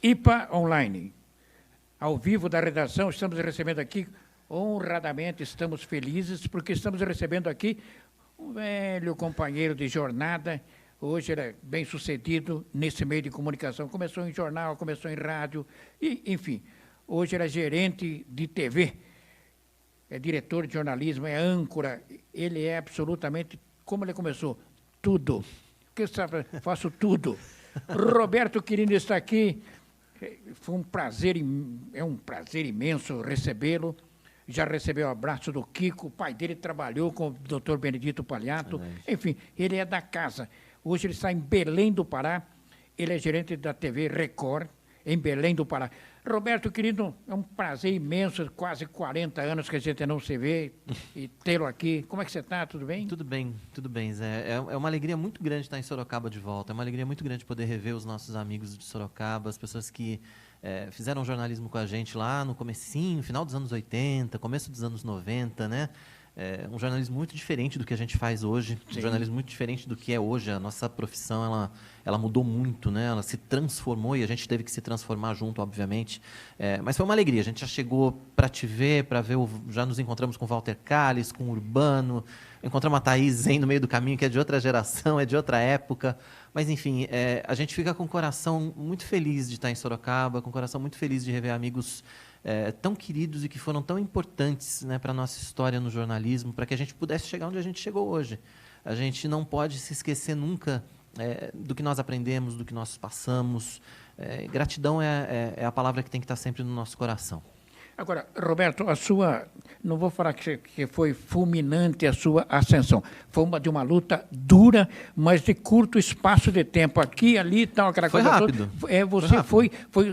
IPA Online, ao vivo da redação, estamos recebendo aqui, honradamente, estamos felizes, porque estamos recebendo aqui um velho companheiro de jornada. Hoje ele é bem sucedido nesse meio de comunicação, começou em jornal, começou em rádio, e, enfim, hoje ele é gerente de TV, é diretor de jornalismo, é âncora, ele é absolutamente, como ele começou? Tudo, porque sabe, faço tudo. Roberto Quirino está aqui. Foi um prazer, é um prazer imenso recebê-lo. Já recebeu o abraço do Kiko, o pai dele trabalhou com o Dr. Benedito Palhato. Enfim, ele é da casa. Hoje ele está em Belém do Pará, ele é gerente da TV Record, em Belém do Pará. Roberto, querido, é um prazer imenso, quase 40 anos que a gente não se vê, e tê-lo aqui. Como é que você está? Tudo bem? Tudo bem, Zé. É uma alegria muito grande estar em Sorocaba de volta, é uma alegria muito grande poder rever os nossos amigos de Sorocaba, as pessoas que fizeram jornalismo com a gente lá no comecinho, final dos anos 80, começo dos anos 90, né? Um jornalismo muito diferente do que a gente faz hoje, Sim. Um jornalismo muito diferente do que é hoje. A nossa profissão, ela mudou muito, né? Ela se transformou e a gente teve que se transformar junto, obviamente. Mas foi uma alegria, a gente já chegou para te ver, já nos encontramos com o Walter Calles, com o Urbano, encontramos a Thaís Zen no meio do caminho, que é de outra geração, é de outra época. Mas, enfim, a gente fica com o coração muito feliz de estar em Sorocaba, com o coração muito feliz de rever amigos tão queridos e que foram tão importantes, né, para a nossa história no jornalismo, para que a gente pudesse chegar onde a gente chegou hoje. A gente não pode se esquecer nunca do que nós aprendemos, do que nós passamos. Gratidão é a palavra que tem que estar sempre no nosso coração. Agora, Roberto, não vou falar que foi fulminante a sua ascensão. Foi de uma luta dura, mas de curto espaço de tempo. Aqui, ali, tal, aquela foi coisa rápido. toda. Você foi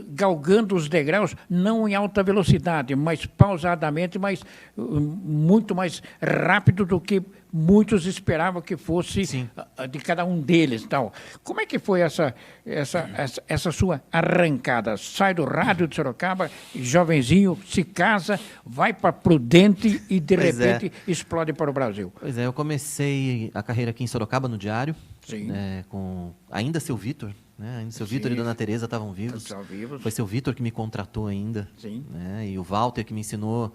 galgando os degraus, não em alta velocidade, mas pausadamente, mas muito mais rápido do que muitos esperavam que fosse. Sim. De cada um deles. Tal. Como é que foi essa sua arrancada? Sai do rádio de Sorocaba, jovenzinho, se casa, vai para Prudente e, de repente, explode para o Brasil. Pois é, eu comecei a carreira aqui em Sorocaba, no Diário, com ainda seu Vitor, né? Ainda seu Vitor e Dona Tereza estavam vivos. Foi seu Vitor que me contratou ainda. Sim. Né? E o Walter que me ensinou,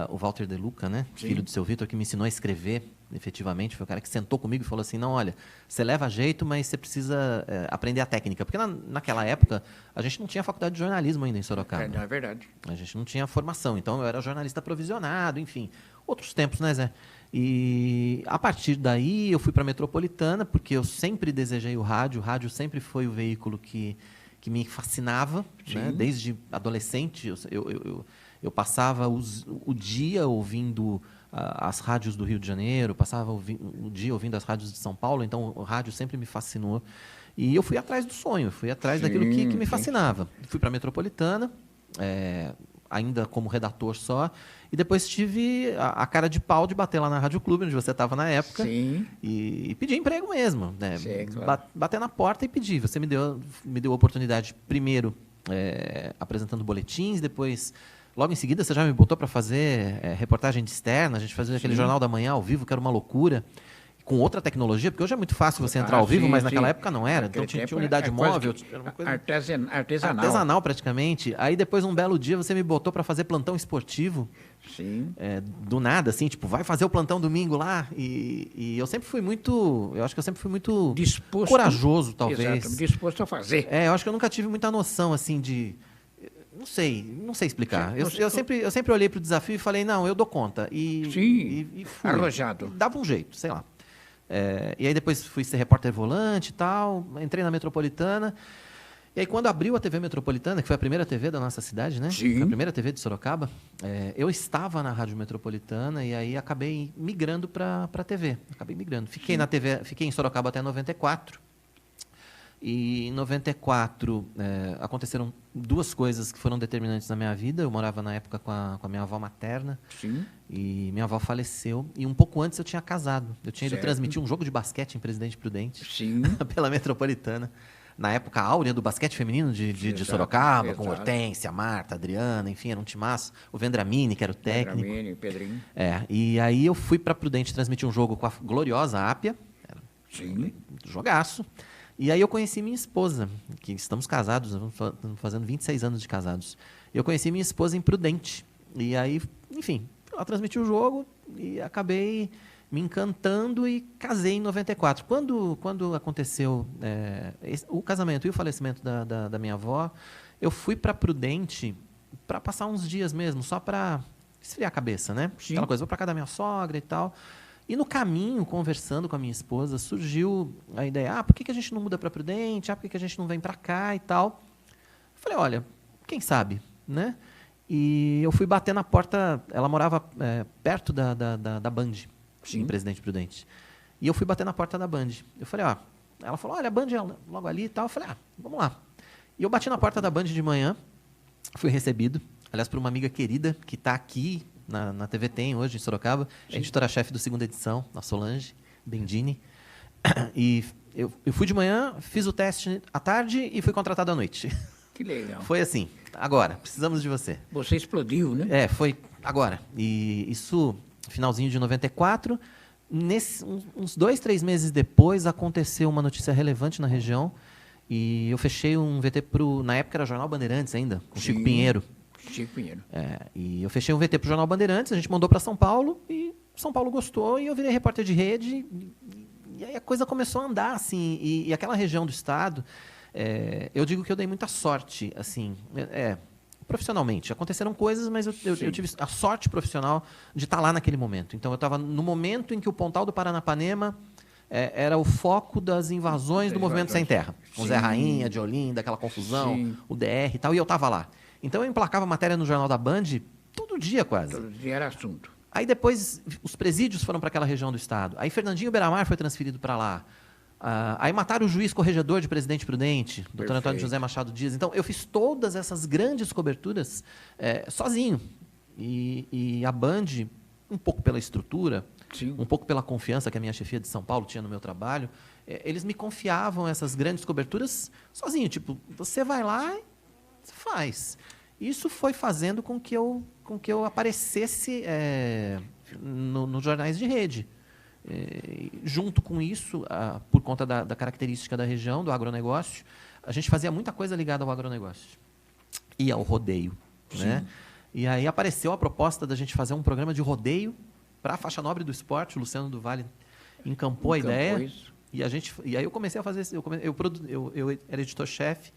o Walter De Luca, né? Sim. Filho do seu Vitor, que me ensinou a escrever, efetivamente. Foi o cara que sentou comigo e falou assim, não, olha, você leva jeito, mas você precisa aprender a técnica. Porque naquela época, a gente não tinha faculdade de jornalismo ainda em Sorocaba. Não é verdade. A gente não tinha formação, então eu era jornalista provisionado, enfim. Outros tempos, né, Zé? E a partir daí eu fui para a Metropolitana, porque eu sempre desejei o rádio. O rádio sempre foi o veículo que me fascinava, né? Desde adolescente. Eu passava o dia ouvindo as rádios do Rio de Janeiro, passava o dia ouvindo as rádios de São Paulo, então o rádio sempre me fascinou. E eu fui atrás do sonho, fui atrás daquilo que me fascinava. Fui para a Metropolitana, ainda como redator só, e depois tive a cara de pau de bater lá na Rádio Clube, onde você estava na época, e pedir emprego mesmo. Né? Sim, claro. Bater na porta e pedir. Você me deu a oportunidade, primeiro, apresentando boletins, depois... Logo em seguida, você já me botou para fazer reportagem de externa, a gente fazia aquele Jornal da Manhã ao vivo, que era uma loucura, com outra tecnologia, porque hoje é muito fácil você entrar ao vivo, mas naquela época não era. Então tinha unidade móvel, era uma coisa artesanal praticamente. Aí depois, um belo dia, você me botou para fazer plantão esportivo. Sim. Do nada, assim, tipo, vai fazer o plantão domingo lá. E eu sempre fui muito, disposto, corajoso, talvez. Exato, disposto a fazer. Eu acho que eu nunca tive muita noção, assim, de... Não sei explicar. Eu sempre olhei para o desafio e falei, não, eu dou conta. E fui. Arrojado. Dava um jeito, sei lá. E aí depois fui ser repórter volante e tal, entrei na Metropolitana. E aí quando abriu a TV Metropolitana, que foi a primeira TV da nossa cidade, né? Sim. Foi a primeira TV de Sorocaba, eu estava na Rádio Metropolitana e aí acabei migrando para a TV. Acabei migrando. Fiquei na TV, fiquei em Sorocaba até 94. E em 94 aconteceram duas coisas que foram determinantes na minha vida. Eu morava na época com a minha avó materna. Sim. E minha avó faleceu. E um pouco antes eu tinha casado. Eu tinha ido transmitir um jogo de basquete em Presidente Prudente. Sim. Pela Metropolitana. na época áurea do basquete feminino de Exato, Sorocaba, com exato. Hortência, Marta, Adriana, enfim, era um timaço. O Vendramini, que era o técnico. Dramini, Pedrinho. E aí eu fui para Prudente transmitir um jogo com a gloriosa Ápia, era Sim. um jogaço. E aí eu conheci minha esposa, que estamos casados, estamos fazendo 26 anos de casados. Eu conheci minha esposa em Prudente. E aí, enfim, ela transmitiu o jogo e acabei me encantando e casei em 94. Quando aconteceu o casamento e o falecimento da minha avó, eu fui para Prudente para passar uns dias mesmo, só para esfriar a cabeça, né? Sim. Aquela coisa, vou para casa da minha sogra e tal. E no caminho, conversando com a minha esposa, surgiu a ideia, por que a gente não muda para Prudente? Por que a gente não vem para cá e tal? Eu falei, olha, quem sabe, né? E eu fui bater na porta, ela morava perto da Band, Sim. em Presidente Prudente. E eu fui bater na porta da Band. Eu falei, ela falou, olha, a Band é logo ali e tal. Eu falei, vamos lá. E eu bati na porta da Band de manhã, fui recebido, aliás, por uma amiga querida que está aqui na TV Tem hoje, em Sorocaba, editora-chefe do Segunda Edição, a Solange Bendini. E eu fui de manhã, fiz o teste à tarde e fui contratado à noite. Que legal. Foi assim, agora, precisamos de você. Você explodiu, né? Foi agora. E isso, finalzinho de 94. Uns 2, 3 meses depois, aconteceu uma notícia relevante na região. E eu fechei um VT na época era Jornal Bandeirantes ainda, com Chico Pinheiro. Chico Pinheiro. E eu fechei um VT para o Jornal Bandeirantes, a gente mandou para São Paulo, e São Paulo gostou, e eu virei repórter de rede. E aí a coisa começou a andar, assim. E aquela região do estado... eu digo que eu dei muita sorte, assim, profissionalmente. Aconteceram coisas, mas eu tive a sorte profissional de estar lá naquele momento. Então, eu estava no momento em que o Pontal do Paranapanema era o foco das invasões do Movimento Sem Terra. Com Zé Rainha, de Olinda, aquela confusão, o DR e tal, e eu estava lá. Então, eu emplacava matéria no Jornal da Band todo dia, quase. Todo dia era assunto. Aí, depois, os presídios foram para aquela região do estado. Aí, Fernandinho Beiramar foi transferido para lá. Aí mataram o juiz corregedor de Presidente Prudente, Dr. Antônio José Machado Dias. Então, eu fiz todas essas grandes coberturas sozinho. E a Band, um pouco pela estrutura, um pouco pela confiança que a minha chefia de São Paulo tinha no meu trabalho, eles me confiavam essas grandes coberturas sozinho. Tipo, você vai lá e você faz. Isso foi fazendo com que eu aparecesse nos jornais de rede. Junto com isso, por conta da característica da região, do agronegócio, a gente fazia muita coisa ligada ao agronegócio e ao rodeio. Né? E aí apareceu a proposta da gente fazer um programa de rodeio para a faixa nobre do esporte. O Luciano do Vale encampou a ideia. E aí eu comecei a fazer isso. Eu era editor-chefe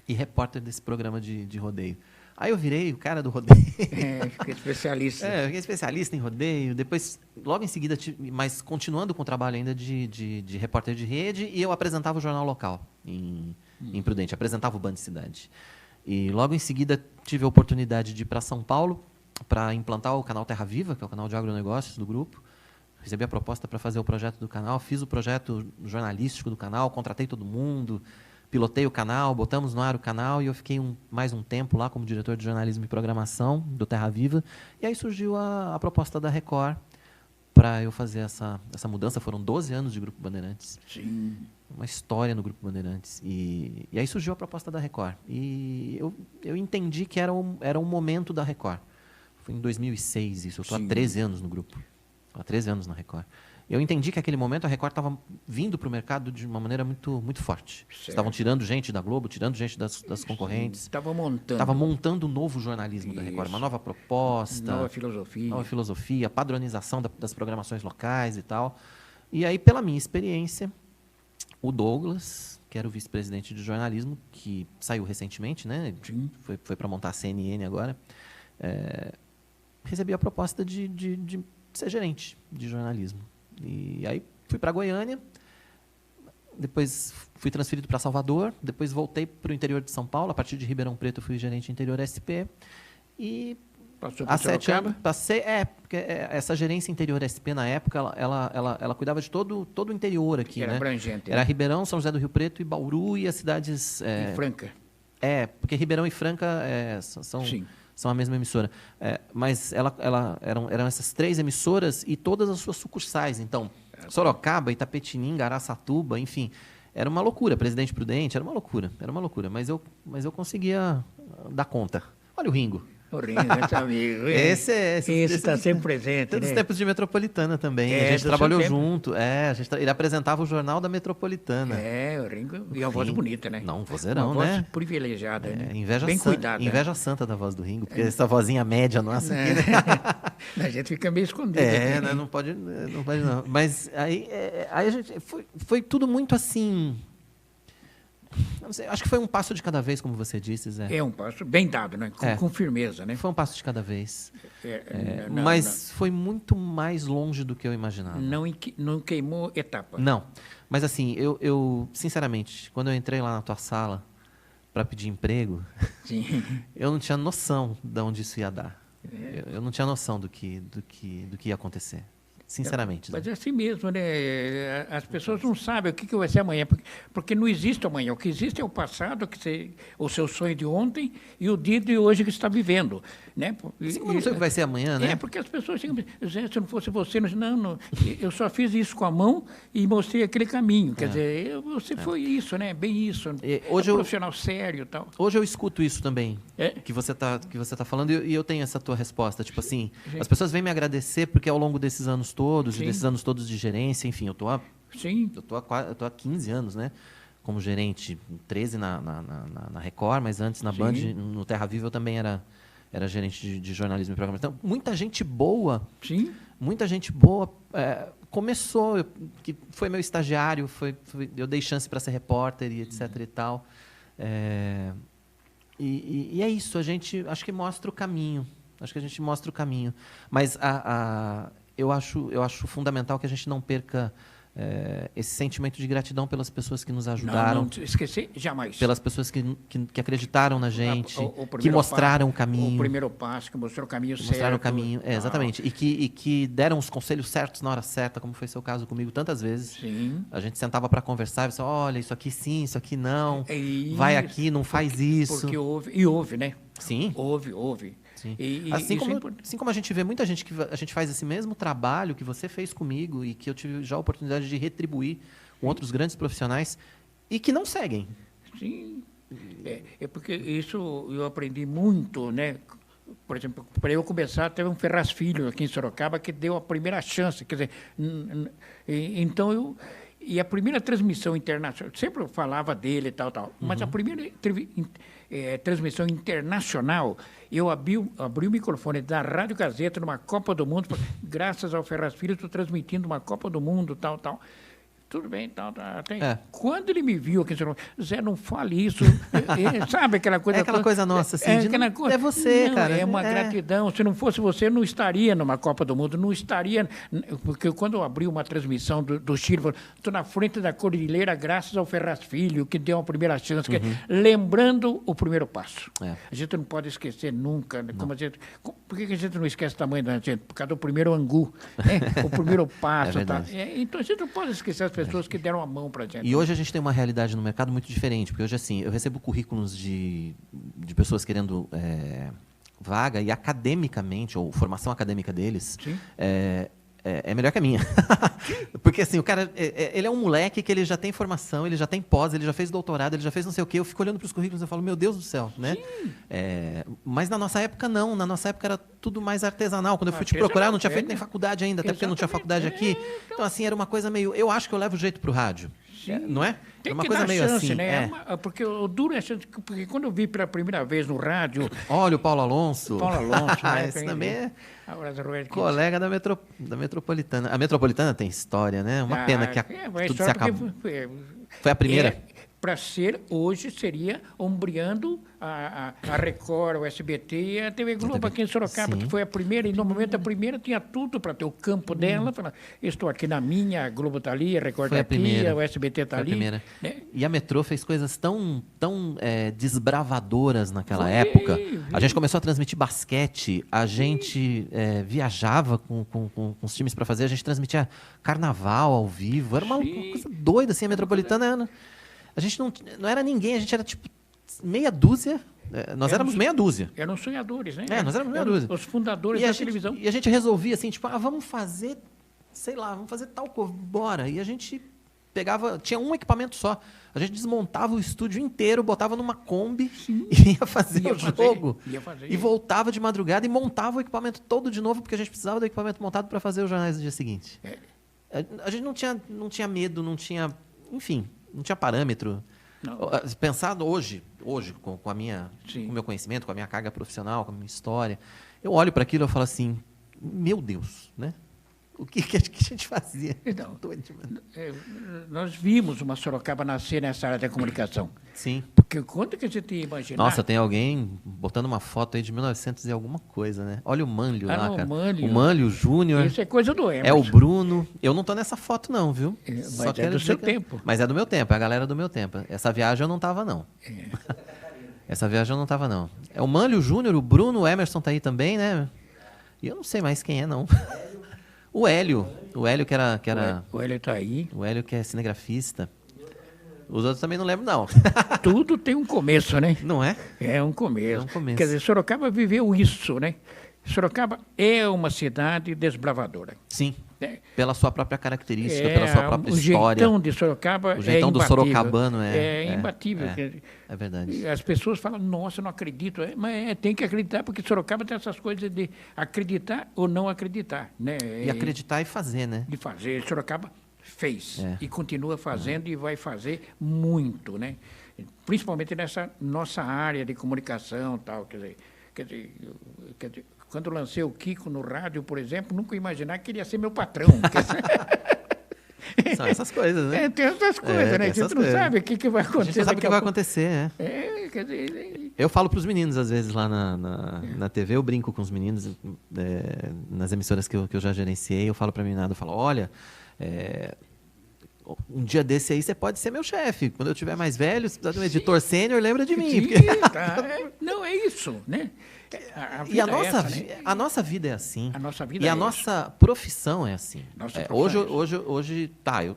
e repórter desse programa de rodeio. Aí eu virei o cara do rodeio. Fiquei especialista. Fiquei especialista em rodeio. Depois, logo em seguida, mas continuando com o trabalho ainda de repórter de rede, e eu apresentava o jornal local em Prudente, apresentava o Band Cidade. E logo em seguida tive a oportunidade de ir para São Paulo para implantar o canal Terra Viva, que é o canal de agronegócios do grupo. Recebi a proposta para fazer o projeto do canal, fiz o projeto jornalístico do canal, contratei todo mundo, pilotei o canal, botamos no ar o canal e eu fiquei mais um tempo lá como diretor de jornalismo e programação do Terra Viva. E aí surgiu a proposta da Record para eu fazer essa mudança. Foram 12 anos de Grupo Bandeirantes. Sim. Uma história no Grupo Bandeirantes. E aí surgiu a proposta da Record. E eu entendi que era um momento da Record. Foi em 2006 isso. Eu estou há 13 anos no grupo. Há 13 anos na Record. Eu entendi que naquele momento a Record estava vindo para o mercado de uma maneira muito, muito forte. Estavam tirando gente da Globo, tirando gente das concorrentes. Estava montando um novo jornalismo da Record, uma nova proposta. Nova filosofia, padronização das programações locais e tal. E aí, pela minha experiência, o Douglas, que era o vice-presidente de jornalismo, que saiu recentemente, né? Foi para montar a CNN agora, recebi a proposta de ser gerente de jornalismo. E aí fui para Goiânia, depois fui transferido para Salvador, depois voltei para o interior de São Paulo. A partir de Ribeirão Preto eu fui gerente interior SP. E passou há 7 anos passei, porque essa gerência interior SP na época, ela cuidava de todo o interior aqui, era né? Abrangente. Era Ribeirão, São José do Rio Preto e Bauru e as cidades... E Franca. Porque Ribeirão e Franca são a mesma emissora. Mas eram essas 3 emissoras e todas as suas sucursais. Então, Sorocaba, Itapetininga, Araçatuba, enfim, era uma loucura. Presidente Prudente, era uma loucura. Mas eu conseguia dar conta. Olha o Ringo. O Ringo, esse amigo. Esse está sempre presente, Dos né? tempos de Metropolitana também. A gente do trabalhou seu tempo. junto. Ele apresentava o Jornal da Metropolitana. O Ringo. E a voz bonita, né? Não, um vozeirão, uma né? voz privilegiada, né? Inveja Bem santa, cuidada. inveja santa da voz do Ringo, porque essa vozinha média nossa aqui, né? A gente fica meio escondido. Né, não pode não. Mas aí a gente foi tudo muito assim. Não sei, acho que foi um passo de cada vez, como você disse, Zé. É um passo bem dado, né? Com firmeza, né? Foi um passo de cada vez. Mas foi muito mais longe do que eu imaginava. Não queimou etapa. Não. Mas assim, eu sinceramente, quando eu entrei lá na tua sala para pedir emprego, Sim. eu não tinha noção de onde isso ia dar. Eu não tinha noção do que ia acontecer. Sinceramente. Mas é assim mesmo, né? As pessoas não sabem o que vai ser amanhã, porque não existe amanhã. O que existe é o passado, o seu sonho de ontem e o dia de hoje que está vivendo, né? Eu não sei o que vai ser amanhã, né? Porque as pessoas chegam e dizem, Zé, se não fosse você, não, eu só fiz isso com a mão e mostrei aquele caminho. Quer dizer, você foi isso, né? Bem isso. Hoje um profissional sério e tal. Hoje eu escuto isso também, que você tá falando, e eu tenho essa tua resposta. Tipo assim, as pessoas vêm me agradecer porque ao longo desses anos todos, Sim. e desses anos todos de gerência, enfim, eu tô há 15 anos, né? Como gerente, 13 na Record, mas antes na Band, no Terra Viva, eu também era gerente de jornalismo e programação. Então, muita gente boa começou, que foi meu estagiário, eu dei chance para ser repórter e etc e tal. E é isso, a gente acho que mostra o caminho. Mas eu acho fundamental que a gente não perca esse sentimento de gratidão pelas pessoas que nos ajudaram. Não esquecer jamais. Pelas pessoas que acreditaram na gente, que mostraram o caminho. O primeiro passo, que mostrou o caminho certo. Mostraram o caminho, exatamente. E que deram os conselhos certos na hora certa, como foi seu caso comigo tantas vezes. Sim. A gente sentava para conversar e disse, olha, isso aqui sim, isso aqui não. Vai aqui, não faz isso. Porque houve, né? Sim. Houve. Sim. Assim como a gente vê muita gente que a gente faz esse mesmo trabalho que você fez comigo e que eu tive já a oportunidade de retribuir com outros grandes profissionais e que não seguem. Sim. É porque isso eu aprendi muito, né? Por exemplo, para eu começar, teve um Ferraz Filho aqui em Sorocaba que deu a primeira chance. Quer dizer, então e a primeira transmissão internacional, sempre eu falava dele e tal, mas a primeira transmissão internacional, eu abri o microfone da Rádio Gazeta numa Copa do Mundo, graças ao Ferraz Filho, estou transmitindo uma Copa do Mundo, tal. Tudo bem, tal. Quando ele me viu aqui, Zé, não fale isso. Sabe aquela coisa... É aquela coisa nossa, assim, é você, não, cara. É uma gratidão. Se não fosse você, eu não estaria numa Copa do Mundo, não estaria... Porque quando eu abri uma transmissão do Chile, estou na frente da Cordilheira graças ao Ferraz Filho, que deu a primeira chance, lembrando o primeiro passo. A gente não pode esquecer nunca. Por que a gente não esquece o tamanho da gente? Por causa do primeiro angu, né? O primeiro passo. Então, a gente não pode esquecer as pessoas que deram a mão para a gente. E hoje a gente tem uma realidade no mercado muito diferente, porque hoje, assim, eu recebo currículos de pessoas querendo vaga e academicamente, ou formação acadêmica deles, é melhor que a minha. Porque, assim, o cara, ele é um moleque que ele já tem formação, ele já tem pós, ele já fez doutorado, ele já fez não sei o quê. Eu fico olhando para os currículos e falo, meu Deus do céu, né? Mas na nossa época, não. Na nossa época era tudo mais artesanal. Quando eu fui te procurar, eu não tinha feito nem faculdade ainda, até porque não tinha faculdade aqui. Então, assim, era uma coisa meio... Eu acho que eu levo jeito para o rádio. Não é? Tem uma que coisa dar meio chance, assim. Né? Porque o duro é a chance, porque quando eu vi pela primeira vez no rádio... Olha o Paulo Alonso. Né? Esse também é colega da Metropolitana. A Metropolitana tem história, né? Uma pena que tudo se acabou. Foi a primeira? Para ser, hoje, seria ombreando a Record, o SBT e a TV Globo aqui em Sorocaba, que foi a primeira, e no momento a primeira tinha tudo para ter o campo dela. Falar, estou aqui na minha, a Globo está ali, a Record está aqui, o SBT está ali. Né? E a Metrô fez coisas tão desbravadoras naquela época. A gente começou a transmitir basquete, a gente viajava com os times para fazer, a gente transmitia carnaval ao vivo, era uma coisa doida, assim, a Metropolitana. A gente não era ninguém, a gente era tipo meia dúzia. Nós éramos meia dúzia. Eram sonhadores, né? Nós éramos meia dúzia. Os fundadores da televisão. E a gente resolvia assim, tipo, vamos fazer, sei lá, vamos fazer tal coisa, bora. E a gente tinha um equipamento só. A gente desmontava o estúdio inteiro, botava numa Kombi e ia fazer o jogo. E voltava de madrugada e montava o equipamento todo de novo, porque a gente precisava do equipamento montado para fazer os jornais do dia seguinte. A gente não tinha medo, não tinha... Enfim, não tinha parâmetro. Não. Pensado hoje com o meu conhecimento, com a minha carga profissional, com a minha história, eu olho para aquilo e falo assim, meu Deus, né? O que a gente fazia? Então, nós vimos uma Sorocaba nascer nessa área da comunicação. Sim. Porque quando que a gente ia imaginar... Nossa, tem alguém botando uma foto aí de 1900 e alguma coisa, né? Olha o Mânlio lá, cara. O Mânlio Júnior. Isso é coisa do Emerson. É o Bruno. Eu não tô nessa foto não, viu? Mas é do seu tempo. Mas é do meu tempo, é a galera do meu tempo. Essa viagem eu não tava, não. Essa viagem eu não tava, não. É o Mânlio Júnior, o Bruno, o Emerson tá aí também, né? E eu não sei mais quem é, não. O Hélio que era... O Hélio está aí. O Hélio que é cinegrafista. Os outros também não lembro, não. Tudo tem um começo, né? Não é? É um começo. Quer dizer, Sorocaba viveu isso, né? Sorocaba é uma cidade desbravadora. Sim, pela sua própria característica, pela sua própria história. O jeitão de Sorocaba o jeitão do sorocabano é imbatível. É verdade. As pessoas falam, nossa, não acredito. Mas tem que acreditar, porque Sorocaba tem essas coisas de acreditar ou não acreditar. Né? E acreditar e fazer, né? De fazer. Sorocaba fez e continua fazendo e vai fazer muito, né? Principalmente nessa nossa área de comunicação, tal, quer dizer, quando eu lancei o Kiko no rádio, por exemplo, nunca imaginar que ele ia ser meu patrão. São essas coisas, né? Tem essas coisas, né? A gente não sabe o que vai acontecer. A gente não sabe o que vai acontecer, quer dizer... Eu falo para os meninos, às vezes, lá na TV, eu brinco com os meninos, nas emissoras que eu já gerenciei, eu falo para a meninada, eu falo, olha... um dia desse aí você pode ser meu chefe. Quando eu tiver mais velho, se precisar de um editor sênior, lembra de mim. Porque... Não, é isso, né? A nossa vida é assim. A nossa vida e a nossa profissão é assim. Hoje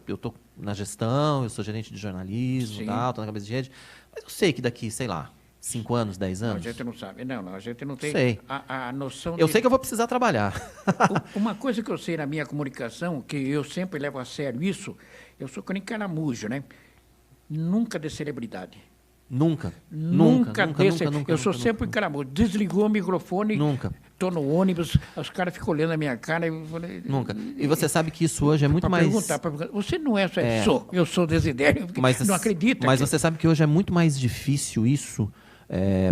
eu estou na gestão, eu sou gerente de jornalismo, estou na cabeça de rede, mas eu sei que daqui, sei lá, 5 anos, 10 anos... Não, a gente não sabe. Não, a gente não tem a noção... Eu sei que eu vou precisar trabalhar. Uma coisa que eu sei na minha comunicação, que eu sempre levo a sério isso, eu sou que nem caramujo, né? Nunca de celebridade. Nunca. Eu sou sempre caramujo. Desligou o microfone, estou no ônibus, os caras ficam olhando a minha cara. Nunca. E você sabe que isso hoje é muito mais... Perguntar, você não é só... Eu sou Desidério, não acredita. Mas você sabe que hoje é muito mais difícil isso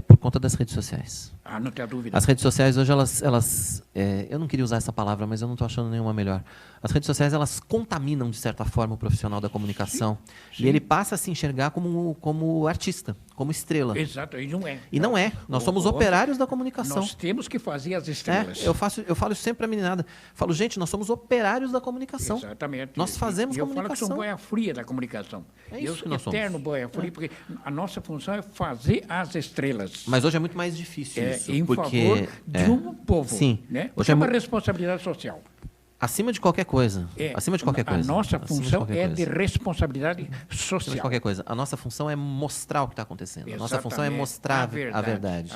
por conta das redes sociais. Não tenho dúvida. As redes sociais hoje, elas eu não queria usar essa palavra, mas eu não estou achando nenhuma melhor. As redes sociais, elas contaminam, de certa forma, o profissional da comunicação. Sim. E ele passa a se enxergar como artista, como estrela. Exato, e não é. E não é. Nós somos operários da comunicação. Nós temos que fazer as estrelas. Eu falo isso sempre para a meninada. Falo, gente, nós somos operários da comunicação. Exatamente. Nós fazemos comunicação. Eu falo que sou boia fria da comunicação. É isso que nós somos. Eterno boia fria, porque a nossa função é fazer as estrelas. Mas hoje é muito mais difícil isso. Em favor de um povo. Sim. Né? Hoje é uma responsabilidade social. Acima de qualquer coisa. Acima de qualquer coisa. A nossa função é de responsabilidade social. Acima de qualquer coisa. A nossa função é mostrar o que está acontecendo. Exatamente. A nossa função é mostrar a verdade.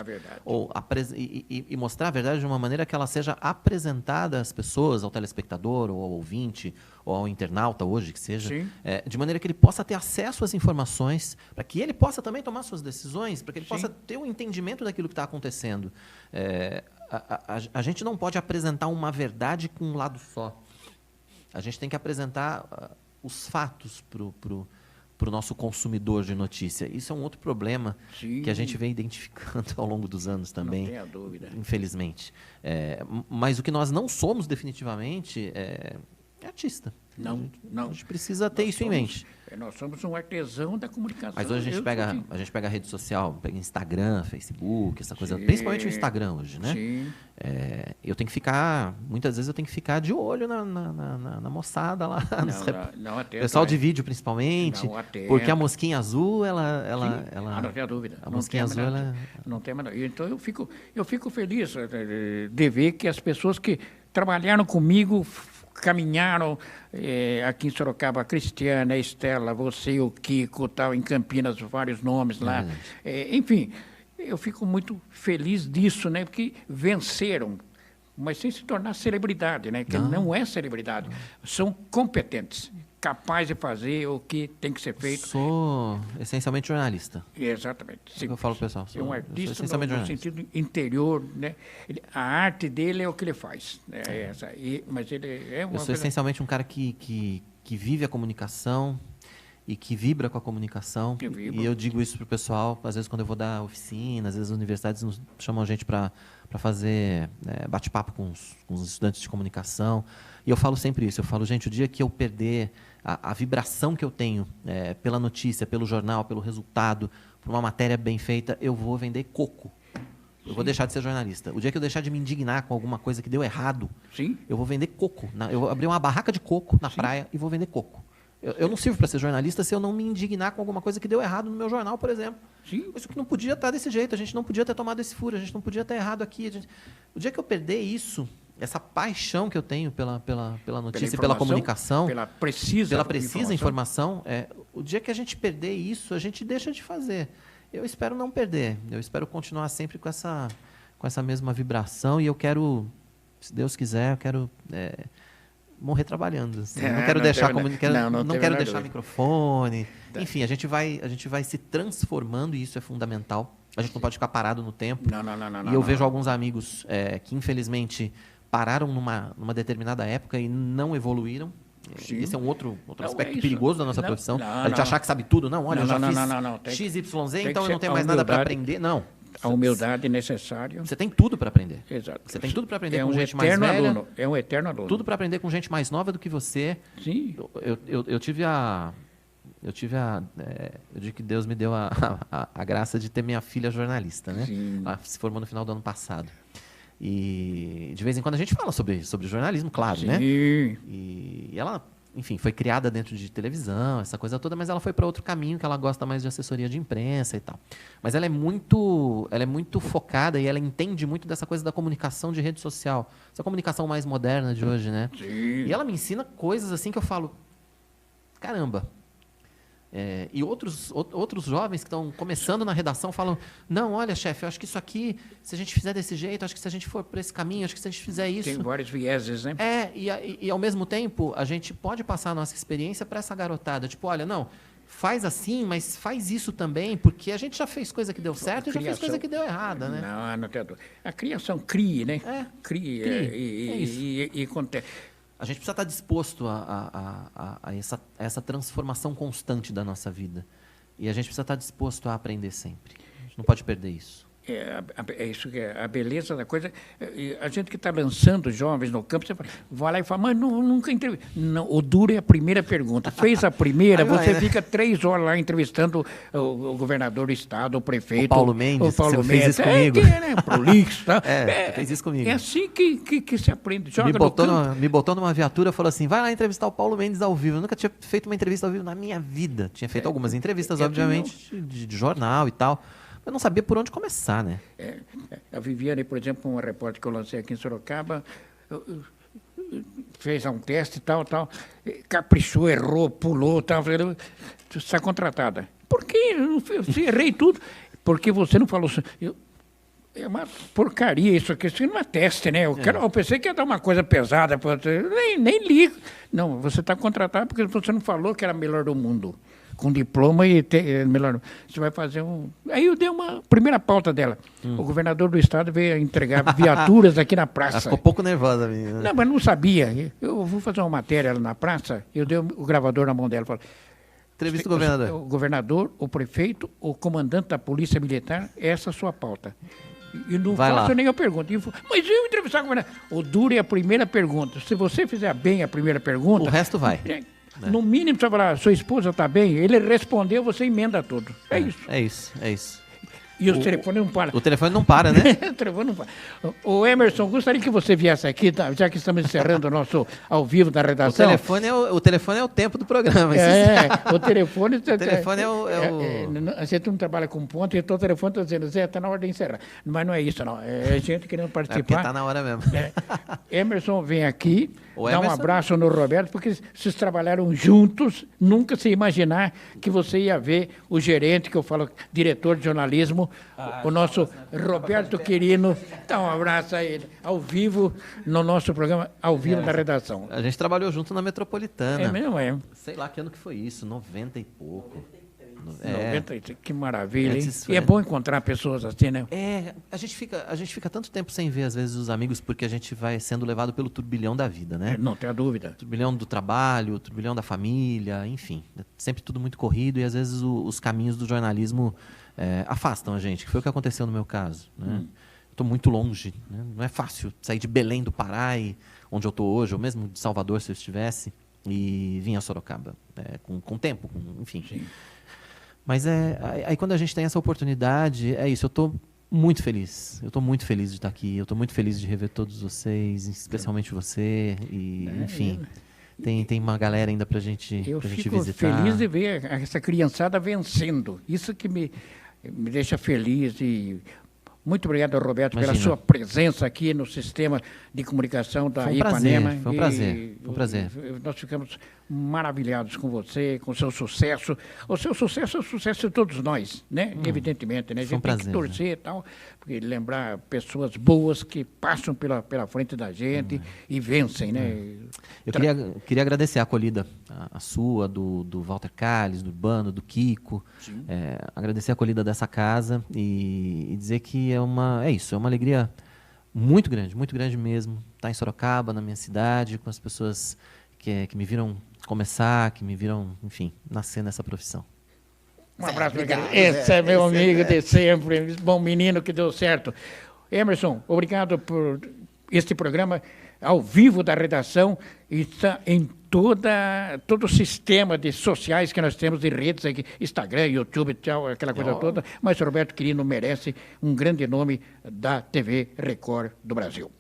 E mostrar a verdade de uma maneira que ela seja apresentada às pessoas, ao telespectador, ou ao ouvinte, ou ao internauta hoje, que seja. De maneira que ele possa ter acesso às informações, para que ele possa também tomar suas decisões, para que ele possa ter um entendimento daquilo que está acontecendo. A gente não pode apresentar uma verdade com um lado só. A gente tem que apresentar os fatos para o nosso consumidor de notícia. Isso é um outro problema que a gente vem identificando ao longo dos anos também. Não tenha dúvida. Infelizmente. Mas o que nós não somos definitivamente é artista. Não. A gente precisa ter isso em mente. Nós somos um artesão da comunicação. Mas hoje a gente pega a rede social, pega Instagram, Facebook, essa coisa, principalmente o Instagram hoje, né? Sim. Muitas vezes eu tenho que ficar de olho na moçada lá. Não atento, pessoal de vídeo, principalmente. Porque a mosquinha azul, ela não tem a dúvida. A mosquinha azul, não tem mais. Então eu fico feliz de ver que as pessoas que trabalharam comigo caminharam aqui em Sorocaba, a Cristiana, a Estela, você, o Kiko, tal, em Campinas, vários nomes lá. Enfim, eu fico muito feliz disso, né? Porque venceram, mas sem se tornar celebridade, né? Que não é celebridade. São competentes. capaz de fazer o que tem que ser feito. Sou essencialmente jornalista. Exatamente. É o que eu falo, pessoal. É um eu sou artista essencialmente no jornalista. sentido interior, né? A arte dele é o que ele faz. Né? Mas ele é uma Eu sou coisa... essencialmente um cara que vive a comunicação e que vibra com a comunicação. E eu digo isso para o pessoal, às vezes quando eu vou dar oficina, às vezes as universidades nos chamam a gente para fazer bate-papo com os estudantes de comunicação. E eu falo sempre isso, eu falo, gente, o dia que eu perder a vibração que eu tenho pela notícia, pelo jornal, pelo resultado, por uma matéria bem feita, eu vou vender coco. Eu vou deixar de ser jornalista. O dia que eu deixar de me indignar com alguma coisa que deu errado, Sim. eu vou vender coco. Eu vou abrir uma barraca de coco na praia e vou vender coco. Eu não sirvo para ser jornalista se eu não me indignar com alguma coisa que deu errado no meu jornal, por exemplo. Sim. Isso que não podia estar desse jeito, a gente não podia ter tomado esse furo, a gente não podia ter errado aqui. O dia que eu perder isso, essa paixão que eu tenho pela notícia e pela comunicação, pela precisa informação, o dia que a gente perder isso, a gente deixa de fazer. Eu espero não perder, eu espero continuar sempre com essa mesma vibração e eu quero, se Deus quiser, eu quero morrer trabalhando. Assim. Não quero deixar não quero deixar microfone. Tá. Enfim, a gente vai se transformando e isso é fundamental. A gente não pode ficar parado no tempo. Não. E eu vejo alguns amigos que infelizmente pararam numa determinada época e não evoluíram. Sim. Esse é um outro aspecto perigoso da nossa profissão. A gente achar que sabe tudo. Não, olha, eu já fiz XYZ, então eu não tenho mais nada para aprender. Não. A humildade necessária. Você tem tudo para aprender. Exato. Você tem tudo para aprender com gente mais velha. Aluno. É um eterno aluno. Tudo para aprender com gente mais nova do que você. Sim. Eu digo que Deus me deu a graça de ter minha filha jornalista, né? Sim. Ela se formou no final do ano passado. E de vez em quando a gente fala sobre jornalismo, claro, Sim. né? E ela, enfim, foi criada dentro de televisão, essa coisa toda, mas ela foi para outro caminho, que ela gosta mais de assessoria de imprensa e tal. Mas ela é muito focada e ela entende muito dessa coisa da comunicação de rede social, essa comunicação mais moderna de hoje, né? Sim. E ela me ensina coisas assim que eu falo, caramba. E outros jovens que estão começando na redação falam, não, olha, chefe, eu acho que isso aqui, se a gente fizer desse jeito, acho que se a gente for por esse caminho, acho que se a gente fizer isso... Tem vários vieses, né? E ao mesmo tempo, a gente pode passar a nossa experiência para essa garotada. Tipo, olha, não, faz assim, mas faz isso também, porque a gente já fez coisa que deu certo e já fez coisa que deu errada, né? Não tem dúvida. A criação crie, né? Crie. E acontece. A gente precisa estar disposto a essa transformação constante da nossa vida. E a gente precisa estar disposto a aprender sempre. A gente não pode perder isso. É isso que é a beleza da coisa. A gente que está lançando jovens no campo, você vai lá e fala, mas nunca entrevistei. Não, o duro é a primeira pergunta. Fez a primeira, você fica 3 horas lá entrevistando o governador do estado, o prefeito. O Paulo Mendes, você fez isso comigo. Prolixo, tá? Fez isso comigo. É assim que se aprende. Me botou numa viatura e falou assim, vai lá entrevistar o Paulo Mendes ao vivo. Eu nunca tinha feito uma entrevista ao vivo na minha vida. Tinha feito algumas entrevistas, obviamente, de jornal e tal. Eu não sabia por onde começar, né? A Viviane, por exemplo, uma repórter que eu lancei aqui em Sorocaba, fez um teste e tal, caprichou, errou, pulou, tal. Você está contratada. Por quê? Eu errei tudo. Porque você não falou... É uma porcaria isso aqui, isso não é teste, né? Eu pensei que ia dar uma coisa pesada, nem ligo. Não, você está contratado porque você não falou que era melhor do mundo. Com diploma e melhor. Você vai fazer um... Aí eu dei uma primeira pauta dela. O governador do estado veio entregar viaturas aqui na praça. Ela ficou um pouco nervosa, menina. Não, mas não sabia. Eu vou fazer uma matéria na praça, eu dei o gravador na mão dela. Falei, entrevista o governador. O governador, o prefeito, o comandante da Polícia Militar, essa é a sua pauta. E não faço nenhuma pergunta. Mas eu entrevistar o governador. O duro é a primeira pergunta. Se você fizer bem a primeira pergunta... O resto vai. No mínimo, você vai falar, sua esposa está bem? Ele respondeu, você emenda tudo. É isso. E o telefone não para. O telefone não para, né? O telefone não para. O Emerson, gostaria que você viesse aqui, já que estamos encerrando o nosso ao vivo da redação. O telefone é o tempo do programa. O telefone... O telefone é o... A gente não trabalha com ponto, e o telefone está dizendo, Zé, está na hora de encerrar. Mas não é isso, não. É gente querendo participar. Porque está na hora mesmo. Emerson vem aqui, dar um abraço no Roberto, porque vocês trabalharam juntos, nunca se imaginar que você ia ver o gerente, que eu falo, diretor de jornalismo, o nosso Roberto Quirino. Dá um abraço a ele, ao vivo, no nosso programa, ao vivo da redação. A gente trabalhou junto na Metropolitana. É mesmo, é. Sei lá que ano que foi isso, 90 e pouco. 90, que maravilha, hein? Antes, E é bom encontrar pessoas assim, né? A gente fica tanto tempo sem ver, às vezes, os amigos, porque a gente vai sendo levado pelo turbilhão da vida, né? Não tenha dúvida. Turbilhão do trabalho, turbilhão da família, enfim. É sempre tudo muito corrido e, às vezes, os caminhos do jornalismo afastam a gente, que foi o que aconteceu no meu caso, né? Estou muito longe, né? Não é fácil sair de Belém do Pará, onde eu estou hoje, ou mesmo de Salvador, se eu estivesse, e vir a Sorocaba, com tempo, enfim. Sim. Mas aí quando a gente tem essa oportunidade, é isso, eu estou muito feliz. Eu estou muito feliz de estar aqui, eu estou muito feliz de rever todos vocês, especialmente você, e enfim, tem uma galera ainda para gente visitar. Eu fico feliz de ver essa criançada vencendo, isso que me deixa feliz. E muito obrigado, Roberto, pela sua presença aqui no sistema de comunicação da Ipanema. Foi um prazer, foi um prazer. Nós ficamos maravilhados com você, com o seu sucesso. O seu sucesso é o sucesso de todos nós, né? Evidentemente, né? A gente tem que torcer e tal, porque lembrar pessoas boas que passam pela frente da gente e vencem, né? Eu queria agradecer a acolhida, a sua, do Walter Calles, do Urbano, do Kiko. Agradecer a acolhida dessa casa e dizer que é uma alegria muito grande mesmo, estar em Sorocaba, na minha cidade, com as pessoas que me viram começar, que me viram, enfim, nascer nessa profissão. Um abraço, obrigado. Esse é meu amigo de sempre, bom menino que deu certo. Emerson, obrigado por este programa ao vivo da redação, e está em todo o sistema de sociais que nós temos, de redes aqui, Instagram, YouTube, tal, aquela coisa toda, mas o Roberto Quirino merece um grande nome da TV Record do Brasil.